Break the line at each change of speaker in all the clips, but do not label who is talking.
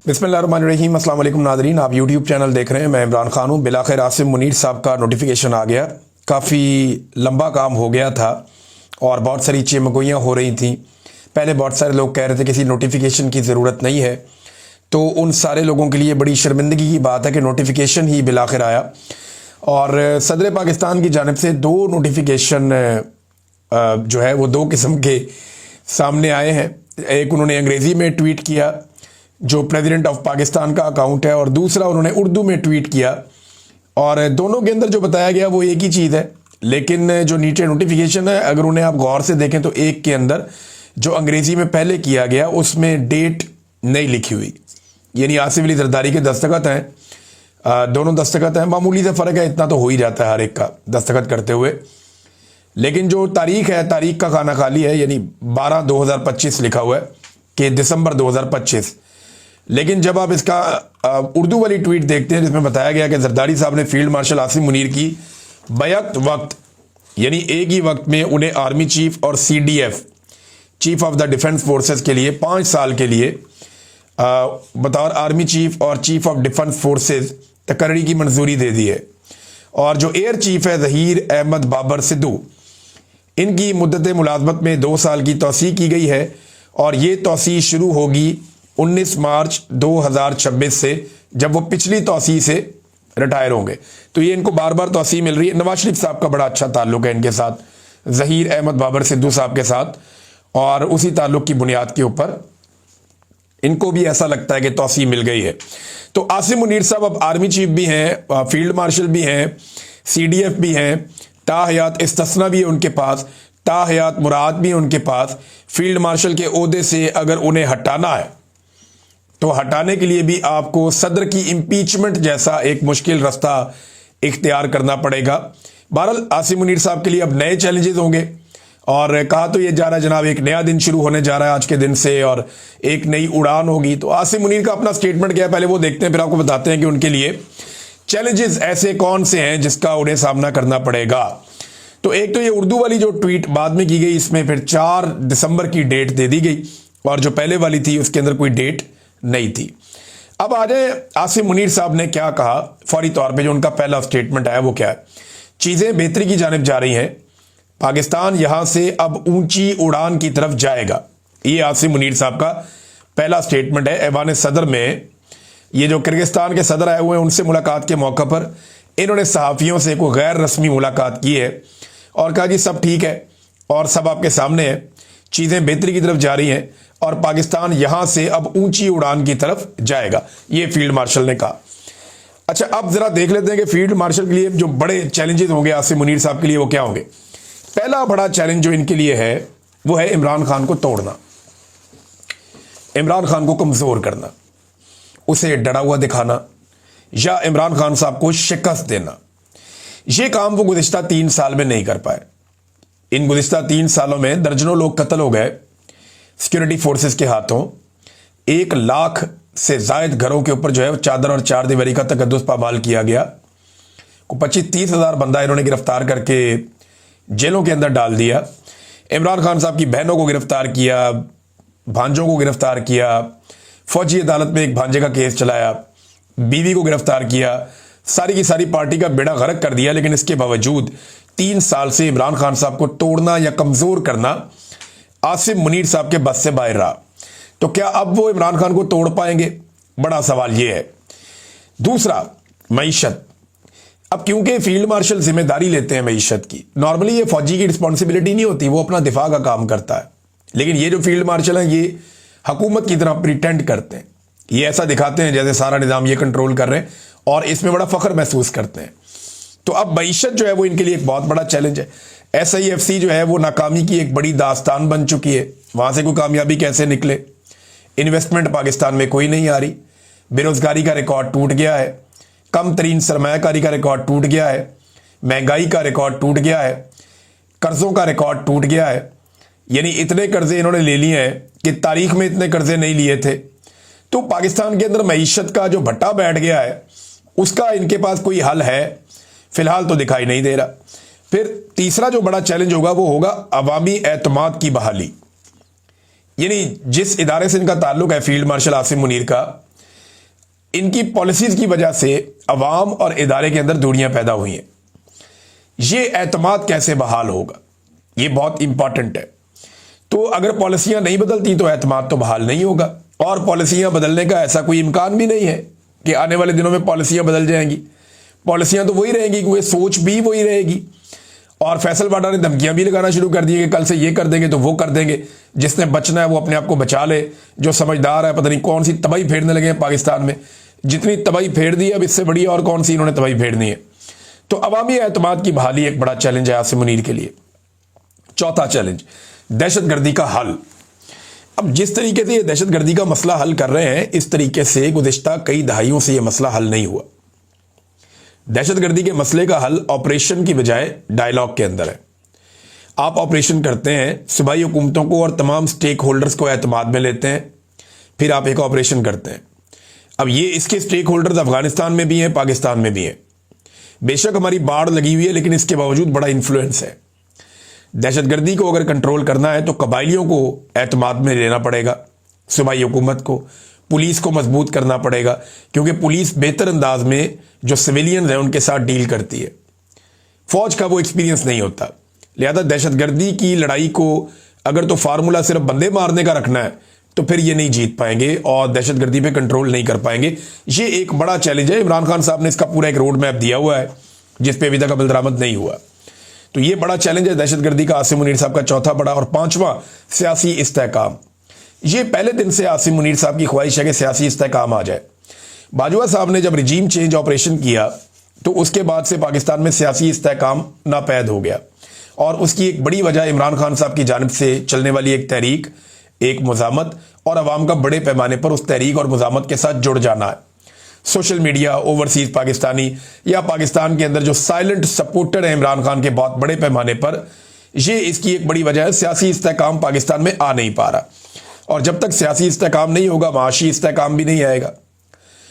बिस्मिल्लाहिर्रहमानिर्रहीम। अस्सलाम वालेकुम नाज़रीन, आप यूट्यूब चैनल देख रहे हैं। मैं इमरान खान हूँ। बिलाखिर आसिम मुनीर साहब का नोटिफिकेशन आ गया। काफ़ी लंबा काम हो गया था और बहुत सारी चिमगोइयाँ हो रही थी। पहले बहुत सारे लोग कह रहे थे किसी नोटिफिकेशन की ज़रूरत नहीं है, तो उन सारे लोगों के लिए बड़ी शर्मिंदगी की बात है कि नोटिफिकेशन ही बिलाखिर आया। और सदर पाकिस्तान की जानिब से दो नोटिफिकेशन जो है वो दो किस्म के सामने आए हैं। एक उन्होंने अंग्रेज़ी में ट्वीट किया जो प्रेसिडेंट ऑफ पाकिस्तान का अकाउंट है, और दूसरा उन्होंने उर्दू में ट्वीट किया। और दोनों के अंदर जो बताया गया वो एक ही चीज़ है, लेकिन जो नीचे नोटिफिकेशन है अगर उन्हें आप गौर से देखें तो एक के अंदर जो अंग्रेज़ी में पहले किया गया उसमें डेट नहीं लिखी हुई, यानी आसिफ अली जरदारी के दस्तखत हैं। दोनों दस्तखत हैं, मामूली से फ़र्क है, इतना तो हो ही जाता है हर एक का दस्तखत करते हुए। लेकिन जो तारीख है, तारीख का खाना खाली है, यानी 12/2025 लिखा हुआ है कि दिसंबर 2025। लेकिन जब आप इसका उर्दू वाली ट्वीट देखते हैं जिसमें बताया गया कि जरदारी साहब ने फील्ड मार्शल आसिम मुनीर की बैक वक्त, यानी एक ही वक्त में उन्हें आर्मी चीफ और CDF chief of the defence forces के लिए 5 साल के लिए बतौर आर्मी चीफ और चीफ ऑफ डिफेंस फोर्सेस तकर्री की मंजूरी दे दी है। और जो एयर चीफ है ज़हीर अहमद बाबर सिद्धू, इनकी मुद्दत मुलाजमत में 2 साल की तौसी की गई है और ये तौसी शुरू होगी 19 मार्च 2026 से, जब वो पिछली तौसी से रिटायर होंगे। तो ये इनको बार बार तौसी मिल रही है। नवाज शरीफ साहब का बड़ा अच्छा ताल्लुक है इनके साथ, ज़हीर अहमद बाबर सिद्धू साहब के साथ, और उसी ताल्लुक की बुनियाद के ऊपर इनको भी ऐसा लगता है कि तौसी मिल गई है। तो आसिम मुनीर साहब अब आर्मी चीफ भी हैं, फील्ड मार्शल भी हैं, CDF भी हैं, ताहयात इस्तिस्ना भी है उनके पास, ताहयात मुराद भी है उनके पास। फील्ड मार्शल के ओहदे से अगर उन्हें हटाना है तो हटाने के लिए भी आपको सदर की इम्पीचमेंट जैसा एक मुश्किल रास्ता इख्तियार करना पड़ेगा। बहरहाल आसिम मुनीर साहब के लिए अब नए चैलेंजेस होंगे, और कहा तो ये जा रहा है जनाब, एक नया दिन शुरू होने जा रहा है आज के दिन से और एक नई उड़ान होगी। तो आसिम मुनीर का अपना स्टेटमेंट क्या है पहले वो देखते हैं, फिर आपको बताते हैं कि उनके लिए चैलेंजेस ऐसे कौन से हैं जिसका उन्हें सामना करना पड़ेगा। तो एक तो ये उर्दू वाली जो ट्वीट बाद में की गई, इसमें फिर 4 दिसंबर की डेट दे दी गई, और जो पहले वाली थी उसके अंदर कोई डेट नहीं थी। अब आ जाए आसिम मुनीर साहब ने क्या कहा फौरी तौर पे, जो उनका पहला स्टेटमेंट आया वो क्या है। चीजें बेहतरी की जानिब जा रही हैं, पाकिस्तान यहां से अब ऊंची उड़ान की तरफ जाएगा। ये आसिम मुनीर साहब का पहला स्टेटमेंट है ऐवान सदर में। ये जो किर्गिस्तान के सदर आए हुए हैं उनसे मुलाकात के मौका पर इन्होंने सहाफ़ियों से कोई गैर रस्मी मुलाकात की है और कहा कि सब ठीक है और सब आपके सामने है, चीज़ें बेहतरी की तरफ जा रही हैं और पाकिस्तान यहां से अब ऊंची उड़ान की तरफ जाएगा, ये फील्ड मार्शल ने कहा। अच्छा, अब जरा देख लेते हैं कि फील्ड मार्शल के लिए जो बड़े चैलेंजेस होंगे आसिम मुनीर साहब के लिए वो क्या होंगे। पहला बड़ा चैलेंज जो इनके लिए है वो है इमरान खान को तोड़ना, इमरान खान को कमजोर करना, उसे डरा हुआ दिखाना या इमरान खान साहब को शिकस्त देना। यह काम वो गुज़िश्ता 3 साल में नहीं कर पाए। इन गुज़िश्ता 3 सालों में दर्जनों लोग कत्ल हो गए सिक्योरिटी फोर्सेस के हाथों। 1 लाख से जायद घरों के ऊपर जो है चादर और चार दीवारी का तकद्दुस पामाल किया गया। को 25-30 हज़ार बंदा इन्होंने गिरफ्तार करके जेलों के अंदर डाल दिया। इमरान खान साहब की बहनों को गिरफ्तार किया, भांजों को गिरफ्तार किया, फौजी अदालत में एक भांजे का केस चलाया, बीवी को गिरफ्तार किया, सारी की सारी पार्टी का बेड़ा गर्क कर दिया। लेकिन इसके बावजूद 3 साल से इमरान खान साहब को तोड़ना या कमजोर करना आसिम मुनीर साहब के बस से बाहर रहा। तो क्या अब वो इमरान खान को तोड़ पाएंगे, बड़ा सवाल ये है। दूसरा, मईशत। अब क्योंकि फील्ड मार्शल जिम्मेदारी लेते हैं मईशत की, नॉर्मली ये फौजी की रिस्पॉन्सिबिलिटी नहीं होती, वो अपना दिफा का काम करता है। लेकिन ये जो फील्ड मार्शल हैं ये हुकूमत की तरह प्रिटेंड करते हैं, ये ऐसा दिखाते हैं जैसे सारा निज़ाम ये कंट्रोल कर रहे हैं और इसमें बड़ा फख्र महसूस करते हैं। तो अब मईशत जो है वो इनके लिए एक बहुत बड़ा चैलेंज है। SIFC जो है वो नाकामी की एक बड़ी दास्तान बन चुकी है, वहां से कोई कामयाबी कैसे निकले। इन्वेस्टमेंट पाकिस्तान में कोई नहीं आ रही, बेरोजगारी का रिकॉर्ड टूट गया है, कम तरीन सरमायाकारी का रिकॉर्ड टूट गया है, महंगाई का रिकॉर्ड टूट गया है, कर्जों का रिकॉर्ड टूट गया है। यानी इतने कर्जे इन्होंने ले लिए हैं कि तारीख में इतने कर्जे नहीं लिए थे। तो पाकिस्तान के अंदर मईशत का जो भट्टा बैठ गया है उसका इनके पास कोई हल है फिलहाल तो दिखाई नहीं दे रहा। फिर तीसरा जो बड़ा चैलेंज होगा वो होगा अवामी एतमाद की बहाली। यानी जिस इदारे से इनका ताल्लुक है फील्ड मार्शल आसिम मुनीर का, इनकी पॉलिसीज की वजह से अवाम और इदारे के अंदर दूरियां पैदा हुई हैं। ये एतमाद कैसे बहाल होगा, ये बहुत इंपॉर्टेंट है। तो अगर पॉलिसियां नहीं बदलती तो एतमाद तो बहाल नहीं होगा, और पॉलिसियां बदलने का ऐसा कोई इम्कान भी नहीं है कि आने वाले दिनों में पॉलिसियां बदल जाएंगी। पॉलिसियां तो वही रहेंगी, क्योंकि सोच भी वही रहेगी। और फैसल वाडा ने धमकियां भी लगाना शुरू कर दी कि कल से ये कर देंगे तो वो कर देंगे, जिसने बचना है वो अपने आप को बचा ले, जो समझदार है। पता नहीं कौन सी तबाही फेरने लगे हैं पाकिस्तान में, जितनी तबाही फेर दी है अब इससे बड़ी और कौन सी इन्होंने तबाही फेरनी है। तो अवामी एतमाद की बहाली एक बड़ा चैलेंज है आसिम मुनीर के लिए। चौथा चैलेंज, दहशतगर्दी का हल। अब जिस तरीके से ये दहशतगर्दी का मसला हल कर रहे हैं, इस तरीके से गुज़िश्ता कई दहाइयों से ये मसला हल नहीं हुआ। दहशतगर्दी के मसले का हल ऑपरेशन की बजाय डायलॉग के अंदर है। आप ऑपरेशन करते हैं, सूबाई हुकूमतों को और तमाम स्टेक होल्डर्स को एतमाद में लेते हैं, फिर आप एक ऑपरेशन करते हैं। अब ये इसके स्टेक होल्डर्स अफगानिस्तान में भी हैं, पाकिस्तान में भी हैं। बेशक हमारी बाढ़ लगी हुई है, लेकिन इसके बावजूद बड़ा इन्फ्लुएंस है। दहशतगर्दी को अगर कंट्रोल करना है तो कबाइलियों को एतमाद में लेना पड़ेगा, सूबाई हुकूमत को, पुलिस को मजबूत करना पड़ेगा, क्योंकि पुलिस बेहतर अंदाज में जो सिविलियन है उनके साथ डील करती है। फौज का वो एक्सपीरियंस नहीं होता। लिहाजा दहशतगर्दी की लड़ाई को अगर तो फार्मूला सिर्फ बंदे मारने का रखना है तो फिर ये नहीं जीत पाएंगे और दहशतगर्दी पे कंट्रोल नहीं कर पाएंगे। ये एक बड़ा चैलेंज है। इमरान खान साहब ने इसका पूरा एक रोड मैप दिया हुआ है, जिस पे अभी तक अमल दरामद नहीं हुआ। तो ये बड़ा चैलेंज है दहशतगर्दी का, आसिम मुनीर साहब का चौथा बड़ा। और पांचवा, सियासी इस्तेहकाम। ये पहले दिन से आसिम मुनीर साहब की ख्वाहिश है कि सियासी इस्तेहकाम आ जाए। बाजवा साहब ने जब रिजीम चेंज ऑपरेशन किया तो उसके बाद से पाकिस्तान में सियासी इस्तेहकाम नापैद हो गया, और उसकी एक बड़ी वजह इमरान खान साहब की जानिब से चलने वाली एक तहरीक, एक मुजामत, और अवाम का बड़े पैमाने पर उस तहरीक और मुजामत के साथ जुड़ जाना है। सोशल मीडिया, ओवरसीज पाकिस्तानी या पाकिस्तान के अंदर जो साइलेंट सपोर्टर है इमरान खान के बहुत बड़े पैमाने पर, ये इसकी एक बड़ी वजह है। सियासी इस्तेहकाम पाकिस्तान में आ नहीं पा रहा, और जब तक सियासी इस्तेहकाम नहीं होगा माशी इस्तेहकाम भी नहीं आएगा।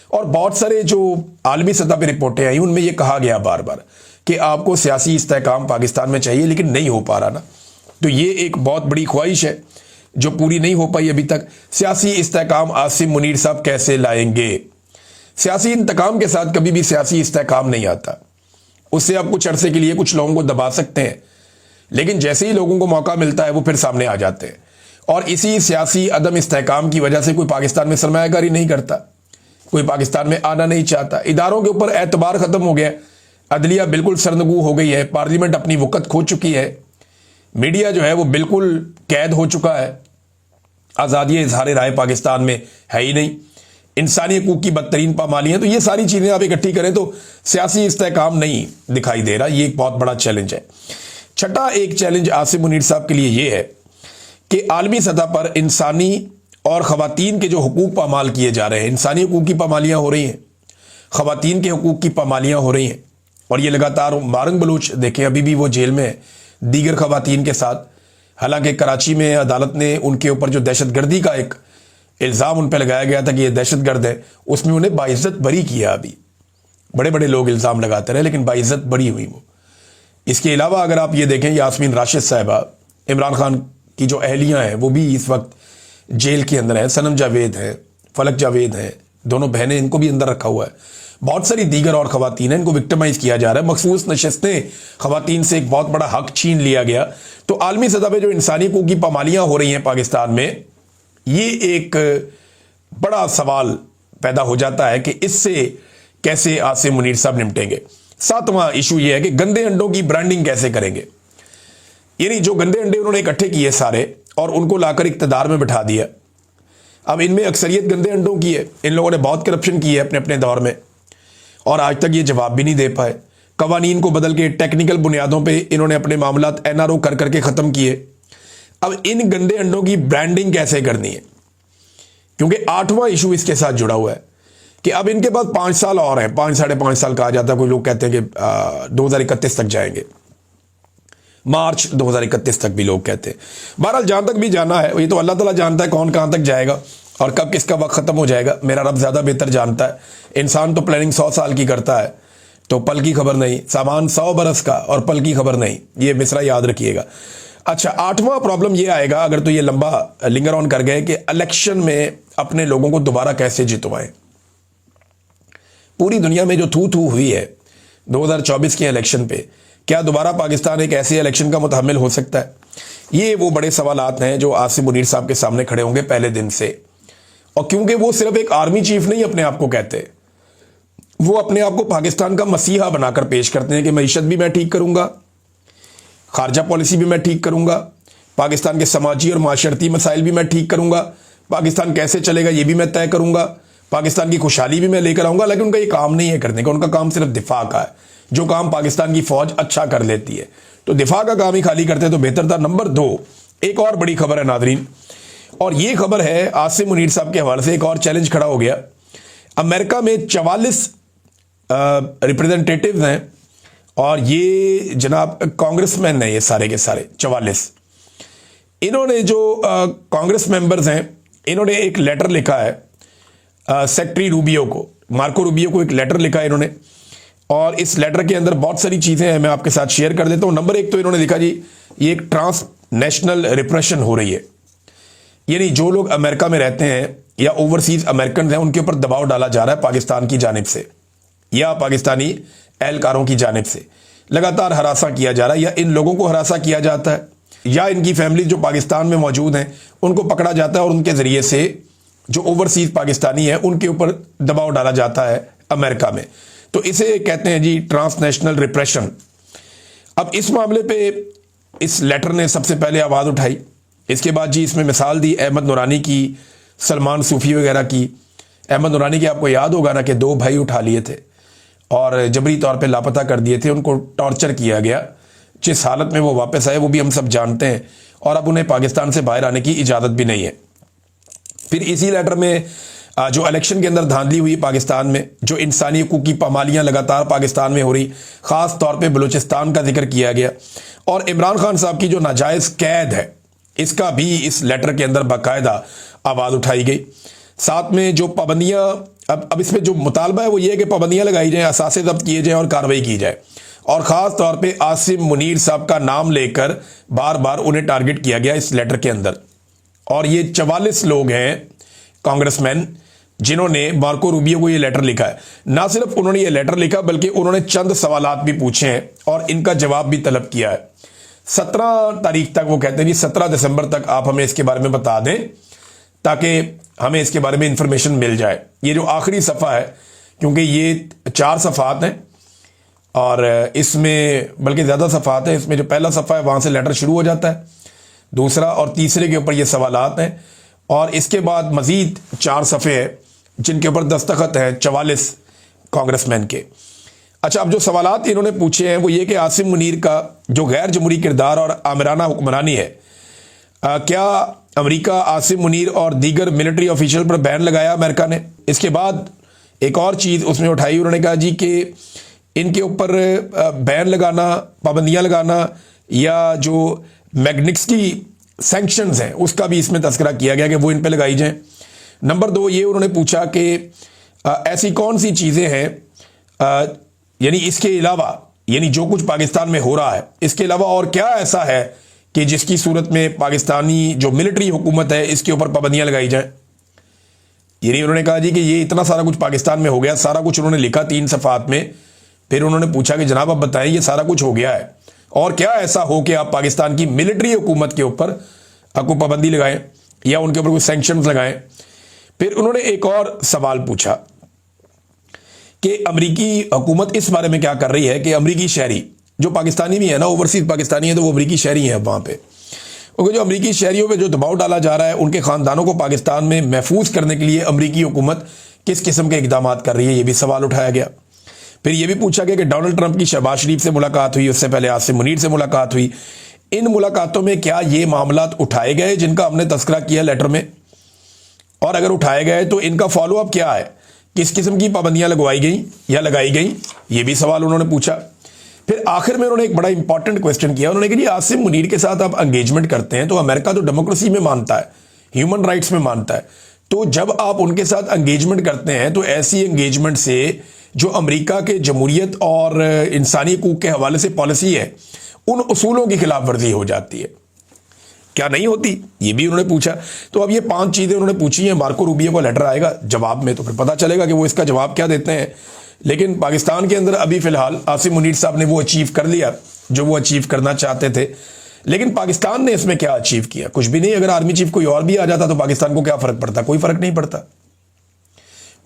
और बहुत सारे जो आलमी सतह पर रिपोर्टें आई उनमें यह कहा गया बार बार कि आपको सियासी इस्तेहकाम पाकिस्तान में चाहिए, लेकिन नहीं हो पा रहा ना। तो ये एक बहुत बड़ी ख्वाहिश है जो पूरी नहीं हो पाई अभी तक। सियासी इस्तेहकाम आसिम मुनीर साहब कैसे लाएंगे? सियासी इंतकाम के साथ कभी भी सियासी इस्तेहकाम नहीं आता। उससे आप कुछ अरसे के लिए कुछ लोगों को दबा सकते हैं, लेकिन जैसे ही लोगों को मौका मिलता है वो फिर सामने आ जाते हैं। और इसी सियासी अदम इस्तेहकाम की वजह से कोई पाकिस्तान में सरमायाकारी नहीं करता, कोई पाकिस्तान में आना नहीं चाहता। इदारों के ऊपर एतबार खत्म हो गया, अदलिया बिल्कुल सरनगू हो गई है, पार्लियामेंट अपनी वक़्त खो चुकी है, मीडिया जो है वो बिल्कुल कैद हो चुका है, आज़ादी इजहार राय पाकिस्तान में है ही नहीं, इंसानी हकूक़ की बदतरीन पामालियाँ। तो ये सारी चीज़ें आप इकट्ठी करें तो सियासी इस्तेहकाम नहीं दिखाई दे रहा। ये एक बहुत बड़ा चैलेंज है। छठा एक चैलेंज आसिम मुनीर साहब के लिए ये है कि आलमी सतह पर इंसानी और ख़वातीन के जो हकूक़ पामाल किए जा रहे हैं, इंसानी हकूक़ की पामालियाँ हो रही हैं, ख़वातीन के हकूक़ की पामालियाँ हो रही हैं, और ये लगातार। मारंग बलूच देखें, अभी भी वो जेल में है दीगर ख़वातीन के साथ। हालांकि कराची में अदालत ने उनके ऊपर जो दहशतगर्दी का एक इल्ज़ाम उन पर लगाया गया था कि ये दहशतगर्द है, उसमें उन्हें बाइज्जत बरी किया। अभी बड़े बड़े लोग इल्ज़ाम लगाते रहे, लेकिन बाइज्जत बरी हुई वो। इसके अलावा अगर आप ये देखें, यास्मीन राशिद साहिबा, इमरान खान की जो अहलियाँ हैं वो भी इस वक्त जेल के अंदर है। सनम जावेद है, फलक जावेद है, दोनों बहनें, इनको भी अंदर रखा हुआ है। बहुत सारी दीगर और ख़वातीन हैं, इनको विक्टिमाइज किया जा रहा है। मखसूस नशस्तें ख़वातीन से एक बहुत बड़ा हक छीन लिया गया। तो आलमी सतह पर जो इंसानी हकूक़ की पामालियाँ हो रही हैं पाकिस्तान में, ये एक बड़ा सवाल पैदा हो जाता है कि इससे कैसे आसिम मुनीर साहब निपटेंगे। सातवां इशू ये है कि गंदे अंडों की ब्रांडिंग कैसे करेंगे। यानी जो गंदे अंडे उन्होंने इकट्ठे किए सारे और उनको लाकर इक़्तिदार में बिठा दिया। अब इनमें अक्सरियत गंदे अंडों की है। इन लोगों ने बहुत करप्शन की है अपने अपने दौर में, और आज तक ये जवाब भी नहीं दे पाए। कवानीन को बदल के टेक्निकल बुनियादों पे इन्होंने अपने मामलात NRO कर करके ख़त्म किए। अब इन गंदे अंडों की ब्रांडिंग कैसे करनी है, क्योंकि आठवां इशू इसके साथ जुड़ा हुआ है कि अब इनके पास 5 साल और हैं। 5 साढ़े 5 साल कहा जाता है, कोई लोग कहते हैं कि 2031 तक जाएंगे, मार्च 2031 तक भी लोग कहते हैं। बहरहाल जहां तक भी जाना है, ये तो अल्लाह ताला जानता है कौन कहां तक जाएगा और कब किसका वक्त ख़त्म हो जाएगा। मेरा रब ज़्यादा बेहतर जानता है। इंसान तो प्लानिंग 100 साल की करता है, तो पल की खबर नहीं। सामान 100 बरस का और पल की खबर नहीं, ये मिसरा याद रखिएगा। अच्छा, आठवां प्रॉब्लम ये आएगा, अगर तो ये लंबा लिंगर ऑन कर गए, कि इलेक्शन में अपने लोगों को दोबारा कैसे जितवाएं। पूरी दुनिया में जो थू थू हुई है 2024 के इलेक्शन पे, क्या दोबारा पाकिस्तान एक ऐसे इलेक्शन का मुतहम्मिल हो सकता है? ये वो बड़े सवालात हैं जो आसिम मुनीर साहब के सामने खड़े होंगे पहले दिन से। और क्योंकि वो सिर्फ एक आर्मी चीफ नहीं अपने आप को कहते, वो अपने आप को पाकिस्तान का मसीहा बनाकर पेश करते हैं कि मईशत भी मैं ठीक करूंगा, खारजा पॉलिसी भी मैं ठीक करूंगा, पाकिस्तान के समाजी और माशरती मसाइल भी मैं ठीक करूंगा, पाकिस्तान कैसे चलेगा ये भी मैं तय करूंगा, पाकिस्तान की खुशहाली भी मैं लेकर आऊंगा। लेकिन उनका ये काम नहीं है करने का, उनका काम सिर्फ दिफा का है, जो काम पाकिस्तान की फौज अच्छा कर लेती है। तो दिफा का काम ही खाली करते तो बेहतर था। नंबर 2, एक और बड़ी खबर है नादरीन, और ये खबर है आसिम मुनीर साहब के हवाले से। एक और चैलेंज खड़ा हो गया। अमेरिका में 44 रिप्रेजेंटेटिव हैं, और ये जनाब कांग्रेसमैन हैं, ये सारे के सारे 44। इन्होंने जो कांग्रेस मेंबर्स हैं, इन्होंने एक लेटर लिखा है सेक्रेटरी रूबियो को, मार्को रूबियो को एक लेटर लिखा है इन्होंने। और इस लेटर के अंदर बहुत सारी चीज़ें हैं, मैं आपके साथ शेयर कर देता हूं। नंबर 1 तो इन्होंने लिखा जी, ये एक ट्रांस नेशनल रिप्रेशन हो रही है, यानी जो लोग अमेरिका में रहते हैं या ओवरसीज अमेरिकन हैं, उनके ऊपर दबाव डाला जा रहा है पाकिस्तान की जानिब से या पाकिस्तानी एहलकारों की जानिब से। लगातार हरासा किया जा रहा है, या इन लोगों को हरासा किया जाता है, या इनकी फैमिली जो पाकिस्तान में मौजूद हैं उनको पकड़ा जाता है, और उनके ज़रिए से जो ओवरसीज पाकिस्तानी है उनके ऊपर दबाव डाला जाता है अमेरिका में। तो इसे कहते हैं जी ट्रांसनेशनल रिप्रेशन। अब इस मामले पे इस लेटर ने सबसे पहले आवाज़ उठाई। इसके बाद जी इसमें मिसाल दी अहमद नूरानी की, सलमान सूफी वगैरह की। अहमद नूरानी के आपको याद होगा ना कि 2 भाई उठा लिए थे और जबरी तौर पे लापता कर दिए थे, उनको टॉर्चर किया गया। जिस हालत में वो वापस आए वो भी हम सब जानते हैं, और अब उन्हें पाकिस्तान से बाहर आने की इजाज़त भी नहीं है। फिर इसी लेटर में जो इलेक्शन के अंदर धांधली हुई पाकिस्तान में, जो इंसानी हकूक़ की पामालियाँ लगातार पाकिस्तान में हो रही, ख़ास तौर पे बलूचिस्तान का जिक्र किया गया, और इमरान खान साहब की जो नाजायज़ कैद है इसका भी इस लेटर के अंदर बाकायदा आवाज़ उठाई गई। साथ में जो पाबंदियाँ, अब इसमें जो मुतालबा है वो ये है कि पाबंदियाँ लगाई जाएँ, असासे जब्त किए जाएँ और कार्रवाई की जाए। और ख़ास तौर पे आसिम मुनीर साहब का नाम लेकर बार बार उन्हें टारगेट किया गया इस लेटर के अंदर। और ये 44 लोग हैं कांग्रेसमैन जिन्होंने मार्को रूबियो को ये लेटर लिखा है। ना सिर्फ उन्होंने ये लेटर लिखा बल्कि उन्होंने चंद सवालात भी पूछे हैं और इनका जवाब भी तलब किया है। 17 तारीख तक वो कहते हैं जी 17 दिसंबर तक आप हमें इसके बारे में बता दें ताकि हमें इसके बारे में इंफॉर्मेशन मिल जाए। ये जो आखिरी सफ़ा है, क्योंकि ये 4 सफ़ात हैं और इसमें बल्कि ज़्यादा सफ़ात हैं, इसमें जो पहला सफ़ा है वहाँ से लेटर शुरू हो जाता है, दूसरा और तीसरे के ऊपर ये सवालात हैं, और इसके बाद मज़ीद 4 सफ़े हैं जिनके ऊपर दस्तखत हैं 44 कांग्रेसमैन के। अच्छा, अब जो सवालात इन्होंने पूछे हैं वो ये कि आसिम मुनीर का जो गैर जमहूरी किरदार और आमिराना हुक्मरानी है, क्या अमेरिका आसिम मुनीर और दीगर मिलिट्री ऑफिशियल पर बैन लगाया अमेरिका ने? इसके बाद एक और चीज़ उसमें उठाई, उन्होंने कहा जी कि इनके ऊपर बैन लगाना, पाबंदियाँ लगाना या जो मैग्निट्स्की सैंक्शंस हैं उसका भी इसमें तस्करा किया गया कि वो इन पे लगाई जाएं। नंबर 2 ये उन्होंने पूछा कि ऐसी कौन सी चीज़ें हैं, यानी इसके अलावा, यानी जो कुछ पाकिस्तान में हो रहा है इसके अलावा और क्या ऐसा है कि जिसकी सूरत में पाकिस्तानी जो मिलिट्री हुकूमत है इसके ऊपर पाबंदियाँ लगाई जाएं। यानी उन्होंने कहा जी कि ये इतना सारा कुछ पाकिस्तान में हो गया, सारा कुछ उन्होंने लिखा 3 सफ़ात में। फिर उन्होंने पूछा कि जनाब आप बताएं ये सारा कुछ हो गया है और क्या ऐसा हो कि आप पाकिस्तान की मिलिट्री हुकूमत के ऊपर आपको पाबंदी लगाएं या उनके ऊपर कोई सैंक्शंस लगाएं। फिर उन्होंने एक और सवाल पूछा कि अमरीकी हुकूमत इस बारे में क्या कर रही है कि अमरीकी शहरी जो पाकिस्तानी भी है ना, ओवरसीज पाकिस्तानी है तो वो अमरीकी शहरी हैं वहाँ पे, क्योंकि जो अमरीकी शहरियों पे जो दबाव डाला जा रहा है उनके ख़ानदानों को पाकिस्तान में महफूज करने के लिए अमरीकी हुकूमत किस किस्म के इकदाम कर रही है, ये भी सवाल उठाया गया। फिर ये भी पूछा गया कि डोनाल्ड ट्रंप की शहबाज शरीफ से मुलाकात हुई, उससे पहले आसिम मुनीर से मुलाकात हुई, इन मुलाकातों में क्या ये मामलात उठाए गए जिनका हमने तस्करा किया लेटर में, और अगर उठाए गए तो इनका फॉलोअप क्या है, किस किस्म की पाबंदियां लगवाई गई या लगाई गई, ये भी सवाल उन्होंने पूछा। फिर आखिर में उन्होंने एक बड़ा इंपॉर्टेंट क्वेश्चन किया, उन्होंने कहा आसिम मुनीर के साथ आप एंगेजमेंट करते हैं तो अमेरिका तो डेमोक्रेसी में मानता है, ह्यूमन राइट्स में मानता है, तो जब आप उनके साथ एंगेजमेंट करते हैं तो ऐसी एंगेजमेंट से जो अमेरिका के जमहूरियत और इंसानी हकूक़ के हवाले से पॉलिसी है उन उसूलों की खिलाफ वर्जी हो जाती है, क्या नहीं होती, ये भी उन्होंने पूछा। तो अब ये 5 चीज़ें उन्होंने पूछी हैं। मार्को रूबियो का लेटर आएगा जवाब में, तो फिर पता चलेगा कि वो इसका जवाब क्या देते हैं। लेकिन पाकिस्तान के अंदर अभी फिलहाल आसिम मुनीर साहब ने वो अचीव कर लिया जो वो अचीव करना चाहते थे। लेकिन पाकिस्तान ने इसमें क्या अचीव किया? कुछ भी नहीं। अगर आर्मी चीफ कोई और भी आ जाता तो पाकिस्तान को क्या फर्क पड़ता? कोई फर्क नहीं पड़ता।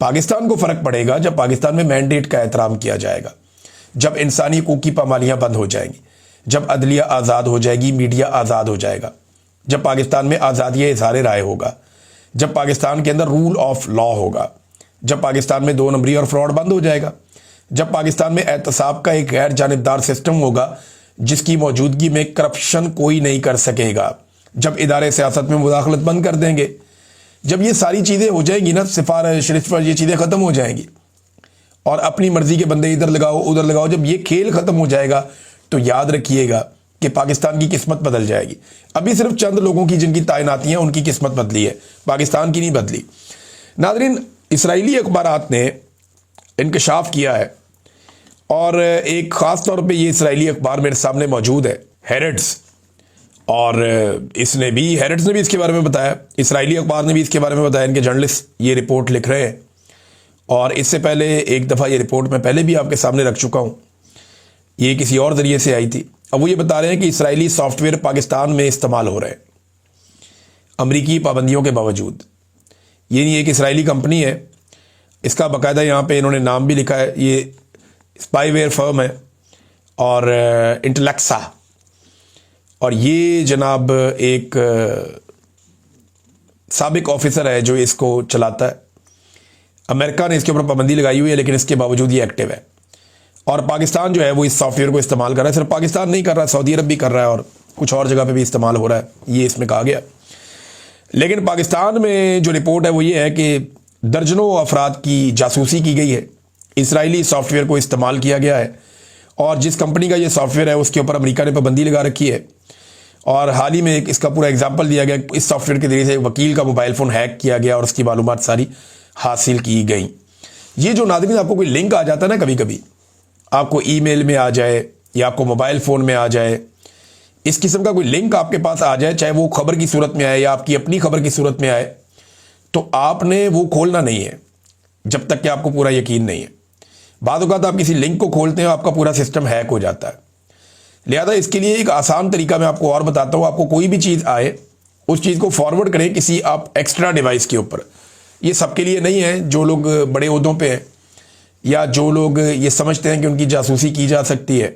पाकिस्तान को फर्क पड़ेगा जब पाकिस्तान में मैंडेट का एहतराम किया जाएगा, जब इंसानी हकूक की पामालियां बंद हो जाएंगी, जब अदलिया आज़ाद हो जाएगी, मीडिया आज़ाद हो जाएगा, जब पाकिस्तान में आज़ादी इज़हार राय होगा, जब पाकिस्तान के अंदर रूल ऑफ लॉ होगा, जब पाकिस्तान में 2 नंबरी और फ्रॉड बंद हो जाएगा, जब पाकिस्तान में एहतसाब का एक गैर जानिबदार सिस्टम होगा जिसकी मौजूदगी में करप्शन कोई नहीं कर सकेगा, जब इदारे सियासत में मुदाखलत बंद कर देंगे, जब ये सारी चीज़ें हो जाएंगी ना, सिफारिश पर ये चीज़ें ख़त्म हो जाएंगी और अपनी मर्जी के बंदे इधर लगाओ उधर लगाओ, जब ये खेल ख़त्म हो जाएगा तो याद रखिएगा कि पाकिस्तान की किस्मत बदल जाएगी। अभी सिर्फ चंद लोगों की जिनकी तैनाती है उनकी किस्मत बदली है, पाकिस्तान की नहीं बदली। नाज़रीन, इस्राएली अखबारात ने इंकशाफ किया है और एक ख़ास तौर पे ये इस्राएली अखबार मेरे सामने मौजूद है, हेरेट्स, और हेरेट्स ने भी इसके बारे में बताया, इस्राएली अखबार ने भी इसके बारे में बताया। इनके जर्नलिस्ट ये रिपोर्ट लिख रहे हैं और इससे पहले एक दफ़ा ये रिपोर्ट मैं पहले भी आपके सामने रख चुका हूँ, ये किसी और ज़रिए से आई थी। अब वो ये बता रहे हैं कि इस्राएली सॉफ्टवेयर पाकिस्तान में इस्तेमाल हो रहे हैं अमरीकी पाबंदियों के बावजूद। ये नहीं, एक इस्राएली कंपनी है, इसका बाकायदा यहाँ पे इन्होंने नाम भी लिखा है, ये स्पाईवेयर फर्म है और इंटेलेक्सा, और ये जनाब एक साबिक ऑफिसर है जो इसको चलाता है। अमेरिका ने इसके ऊपर पाबंदी लगाई हुई है लेकिन इसके बावजूद ये एक्टिव है और पाकिस्तान जो है वो इस सॉफ्टवेयर को इस्तेमाल कर रहा है। सिर्फ पाकिस्तान नहीं कर रहा, सऊदी अरब भी कर रहा है और कुछ और जगह पे भी इस्तेमाल हो रहा है, ये इसमें कहा गया। लेकिन पाकिस्तान में जो रिपोर्ट है वो ये है कि दर्जनों अफराद की जासूसी की गई है, इसराइली सॉफ्टवेयर को इस्तेमाल किया गया है और जिस कंपनी का ये सॉफ्टवेयर है उसके ऊपर अमेरिका ने पाबंदी लगा रखी है। और हाल ही में एक इसका पूरा एग्जाम्पल दिया गया, इस सॉफ्टवेयर के जरिए से वकील का मोबाइल फ़ोन हैक किया गया और उसकी मालूमात सारी हासिल की गई। ये जो नाज़रीन आपको कोई लिंक आ जाता है ना, कभी कभी आपको ईमेल में आ जाए या आपको मोबाइल फ़ोन में आ जाए, इस किस्म का कोई लिंक आपके पास आ जाए, चाहे वो खबर की सूरत में आए या आपकी अपनी खबर की सूरत में आए, तो आपने वो खोलना नहीं है जब तक कि आपको पूरा यकीन नहीं है। बाद औक़ात आप किसी लिंक को खोलते हैं आपका पूरा सिस्टम हैक हो जाता है। लिहाजा इसके लिए एक आसान तरीका मैं आपको और बताता हूँ। आपको कोई भी चीज़ आए उस चीज़ को फॉरवर्ड करें किसी आप एक्स्ट्रा डिवाइस के ऊपर। ये सबके लिए नहीं है, जो लोग बड़े ओहदों पे हैं या जो लोग ये समझते हैं कि उनकी जासूसी की जा सकती है,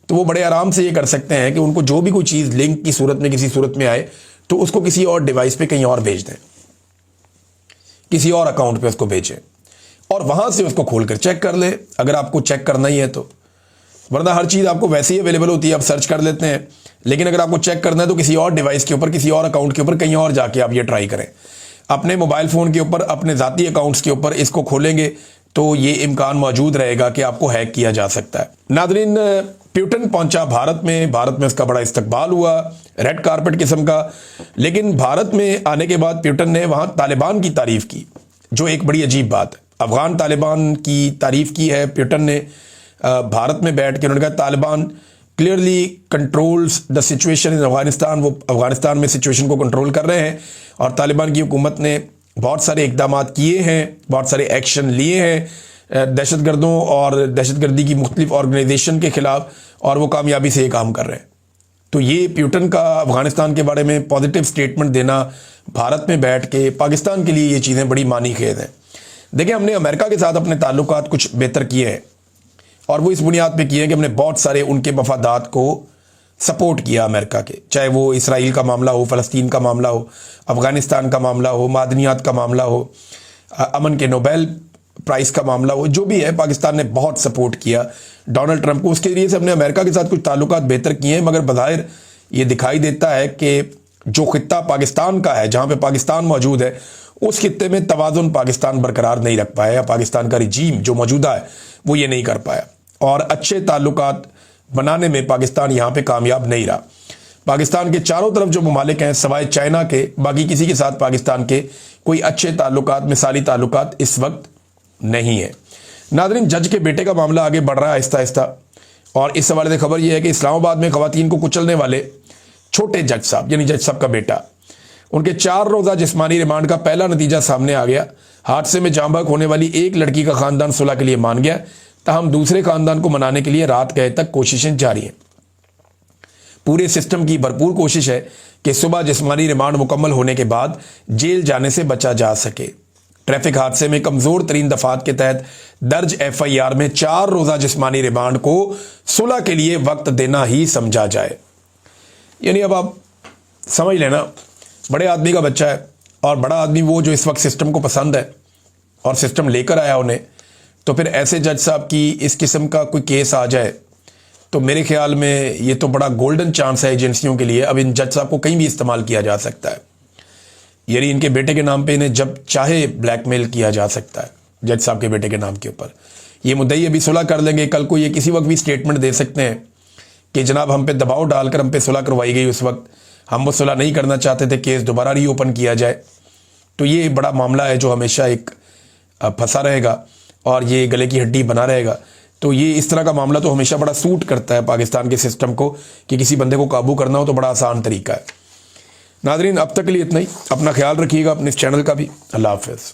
तो वो बड़े आराम से ये कर सकते हैं कि उनको जो भी कोई चीज़ लिंक की सूरत में किसी सूरत में आए तो उसको किसी और डिवाइस पे कहीं और भेज दें, किसी और अकाउंट पे उसको भेजें और वहाँ से उसको खोल कर चेक कर ले अगर आपको चेक करना ही है तो। वरना हर चीज़ आपको वैसे ही अवेलेबल होती है, आप सर्च कर लेते हैं, लेकिन अगर आपको चेक करना है तो किसी और डिवाइस के ऊपर, किसी और अकाउंट के ऊपर कहीं और जाके आप ये ट्राई करें। अपने मोबाइल फ़ोन के ऊपर, अपने ज़ाती अकाउंट्स के ऊपर इसको खोलेंगे तो ये इम्कान मौजूद रहेगा कि आपको हैक किया जा सकता है। नाज़रीन, प्यूटन पहुंचा भारत में उसका बड़ा इस्तकबाल हुआ, रेड कारपेट किस्म का। लेकिन भारत में आने के बाद प्यूटन ने वहाँ तालिबान की तारीफ़ की, जो एक बड़ी अजीब बात है। अफ़गान तालिबान की तारीफ़ की है प्यूटन ने भारत में बैठ के। उन्होंने कहा Taliban clearly controls the situation in Afghanistan, वो अफगानिस्तान में सिचुएशन को कंट्रोल कर रहे हैं और तालिबान की हुकूमत ने बहुत सारे इकदाम किए हैं, बहुत सारे एक्शन लिए हैं दहशतगर्दों और दहशतगर्दी की मुख्तलिफ ऑर्गेनाइजेशन के ख़िलाफ़, और वो कामयाबी से ये काम कर रहे हैं। तो ये प्यूटन का अफगानिस्तान के बारे में पॉजिटिव स्टेटमेंट देना भारत में बैठ के पाकिस्तान के लिए ये चीज़ें बड़ी मानी खेद हैं। देखिए, हमने अमेरिका के साथ अपने ताल्लुकात कुछ बेहतर किए हैं और वो इस बुनियाद पे किए हैं कि हमने बहुत सारे उनके मफादात को सपोर्ट किया अमेरिका के, चाहे वो इसराइल का मामला हो, फ़लस्तीन का मामला हो, अफ़गानिस्तान का मामला हो, मादनियात का मामला हो, अमन के नोबेल प्राइज़ का मामला हो, जो भी है पाकिस्तान ने बहुत सपोर्ट किया डोनाल्ड ट्रंप को। उसके जरिए से हमने अमेरिका के साथ कुछ ताल्लुकात बेहतर किए हैं, मगर बज़ाहिर ये दिखाई देता है कि जो खित्ता पाकिस्तान का है, जहाँ पे पाकिस्तान मौजूद है, उस खित्ते में तवाज़ुन पाकिस्तान बरकरार नहीं रख पाया, या पाकिस्तान का रिजीम जो मौजूदा है वो ये नहीं कर पाया और अच्छे ताल्लुकात बनाने में पाकिस्तान यहाँ पे कामयाब नहीं रहा। पाकिस्तान के चारों तरफ जो ममालिक हैं सवाए चाइना के, बाकी किसी के साथ पाकिस्तान के कोई अच्छे ताल्लुकात, मिसाली ताल्लुकात इस वक्त नहीं है। नाज़रीन, जज के बेटे का मामला आगे बढ़ रहा है आहिस्ता आहिस्ता, और इस हवाले से खबर यह है कि इस्लामाबाद में ख़वातीन को कुचलने वाले छोटे जज साहब, यानी जज साहब का बेटा, उनके 4 रोज़ा जिस्मानी रिमांड का पहला नतीजा सामने आ गया। हादसे में जाँ बहक होने वाली एक लड़की का खानदान सुलह के लिए मान गया, ताहम दूसरे खानदान को मनाने के लिए रात गए तक कोशिशें जारी हैं। पूरे सिस्टम की भरपूर कोशिश है कि सुबह जिस्मानी रिमांड मुकम्मल होने के बाद जेल जाने से बचा जा सके। ट्रैफिक हादसे में कमजोर तरीन दफात के तहत दर्ज FIR में 4 रोजा जिस्मानी रिमांड को सुलह के लिए वक्त देना ही समझा जाए। यानी अब आप समझ लेना, बड़े आदमी का बच्चा है और बड़ा आदमी वो जो इस वक्त सिस्टम को पसंद है और सिस्टम लेकर आया उन्हें, तो फिर ऐसे जज साहब की इस किस्म का कोई केस आ जाए तो मेरे ख्याल में ये तो बड़ा गोल्डन चांस है एजेंसियों के लिए। अब इन जज साहब को कहीं भी इस्तेमाल किया जा सकता है, यानी इनके बेटे के नाम पे इन्हें जब चाहे ब्लैकमेल किया जा सकता है जज साहब के बेटे के नाम के ऊपर। ये मुद्दई अभी सुलह कर लेंगे, कल को ये किसी वक्त भी स्टेटमेंट दे सकते हैं कि जनाब हम पे दबाव डालकर हम पे सुलह करवाई गई, उस वक्त हम वो सुलह नहीं करना चाहते थे, केस दोबारा रीओपन किया जाए। तो ये बड़ा मामला है जो हमेशा एक फंसा रहेगा और ये गले की हड्डी बना रहेगा। तो ये इस तरह का मामला तो हमेशा बड़ा सूट करता है पाकिस्तान के सिस्टम को कि किसी बंदे को काबू करना हो तो बड़ा आसान तरीका है। नाज़रीन, अब तक के लिए इतना ही। अपना ख्याल रखिएगा, अपने इस चैनल का भी। अल्लाह हाफ़िज़।